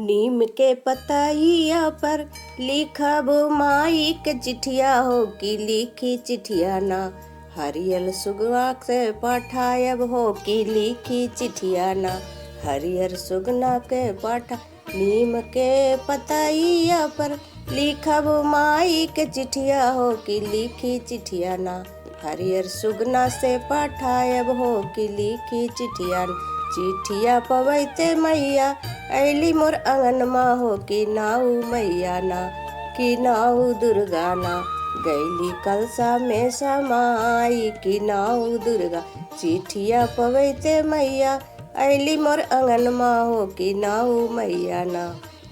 नीम के पतइया पर लिखब माई के चिठिया हो कि लिखी चिठिया ना। हरियर सुगना से पठायब हो कि लिखी चिठिया ना। हरियर सुगना के पठा नीम के पतइया पर लिखब माई के चिठिया हो कि लिखी चिठिया ना। हरियर सुगना से पठायब हो कि लिखी चिठिया ना। चिठिया पवैते मैया ऐली मोर अंगनमा हो कि नाऊ मैया ना। कि नाऊ दुर्गा ना। गैली कलसा में समाई कि नाऊ दुर्गा। चिठिया पवैते मैया ऐली मोर अंगनमा हो कि नाऊ मैया ना।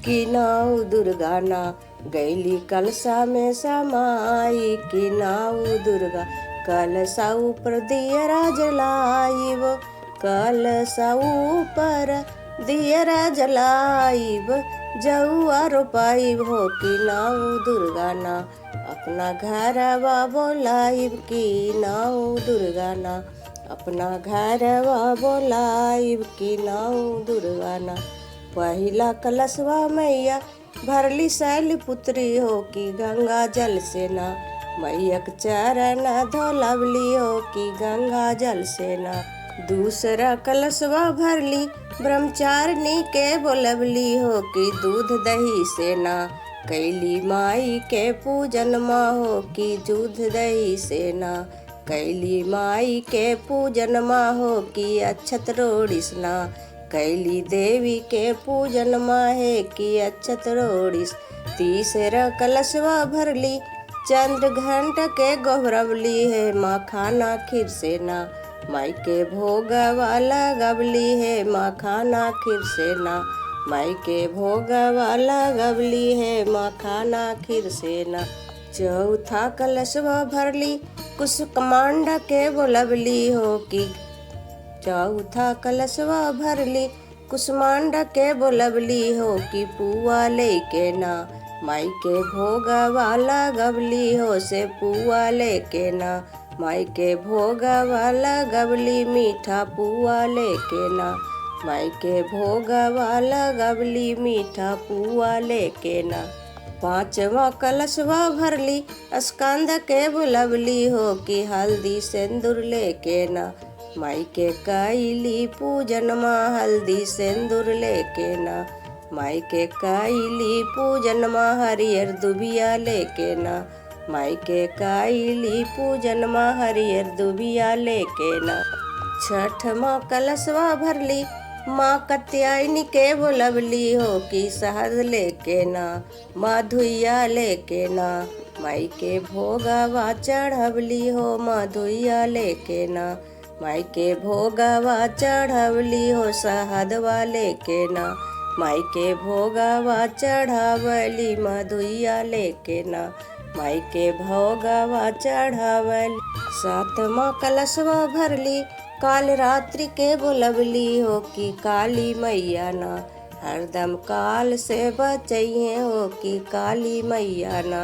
कि नाऊ दुर्गा ना। गैली कलसा में समाई कि नाऊ दुर्गा। कलसा ऊपर दियरा जलाइब कलसा ऊपर दियरा जलाइब जौआ रोपाइब हो कि नाऊ दुर्गा ना। अपना घरवा बोलाइब कि नाऊ दुर्गा ना। अपना घरवा बोलाइब कि नाऊ दुर्गा ना। पहिला कलशवा मैया भरली शैलपुत्री हो कि गंगा जल से ना। मैया के चरण धोलवली हो कि गंगा जल से ना। दूसरा कलशवा भरली ब्रह्मचारिणी के बोलवली हो कि दूध दही से ना। कैली माई के पूजन माँ हो कि दूध दही से ना। कैली माई के पूजन माँ हो कि अक्षत रोड़िस ना। कैली देवी के पूजन माँ है कि अक्षत रोड़िस। तीसरा कलशवा भरली चंद्र घंट के गोहरवली है माँ खाना खीर से ना। माई के भोगवा लगवली है माँ खाना खीर से ना। माई के भोगवा लगवली है माँ खाना खीर से ना। चौथा कलशवा भरली कुसुमांडा के बोलवली हो कि चौथा कलशवा भरली कुसुमांडा के बोलवली हो कि पुआ लेके ना। माई के भोगवा लगवली हो से पुआ लेके ना। माई के भोगवा लगवली मीठा पुआ लेके ना। माई के भोगवा लगवली मीठा पुआ लेके ना। पांचवा कलशवा भरली स्कंद के बुलवली हो कि हल्दी सिंदूर लेके ना। माई के कैली पूजन माँ हल्दी सिंदूर लेके ना। माई के कैली पूजन माँ हरियर दुबिया लेके ना। माई के कैली पूजन माँ हरियर दुबिया लेके ना। छठमा कलशवा भरली माँ कात्यायनी के बोलवली हो कि शहद लेके ना। मधुइया लेके ना। माई के भोगवा चढ़वली हो मधुइया लेके ना। माई के भोगवा चढ़वली हो शहदवा लेके ना। माई के भोगवा चढ़ावली मधुइया लेके ना। माई के भोगवा चढ़ावली। सातवां कलशवा भरली काल रात्रि के बोलवली हो कि काली मैया ना। हरदम काल से बचइए हो कि काली मैया ना।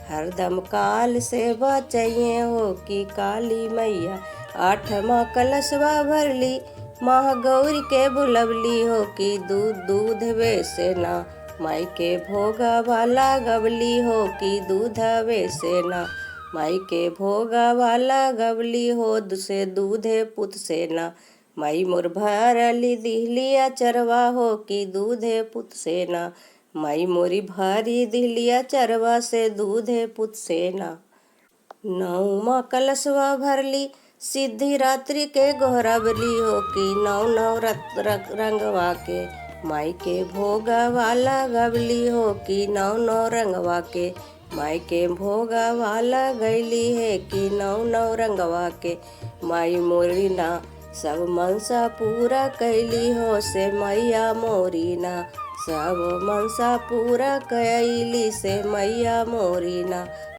हरदम काल से बचइए हो कि काली मैया। आठवां कलशवा भरली महागौरी के बुलवली हो कि दूध से ना। माई के भोगवा लगवली हो कि दूध से ना। माई के भोगवा लगवली हो से दूधे पुत से ना। माई मोर भरली दिहलिया चरवा हो कि दूधे पुत से ना। माई मोरी भरी दिहलिया चरवा से दूधे पुत से ना। नौमा कलशवा भरली सिद्धि रात्रि के गोहरवली हो कि नौ रंगवा के। माई के भोगवा लगवली हो कि नौ रंगवा के। माई के भोगवा लगैली है कि नौ रंगवा के। माई मोरी ना सब मनसा पूरा कैली हो से मैया मोरी ना। सब मनसा पूरा कैली से मैया मोरी ना।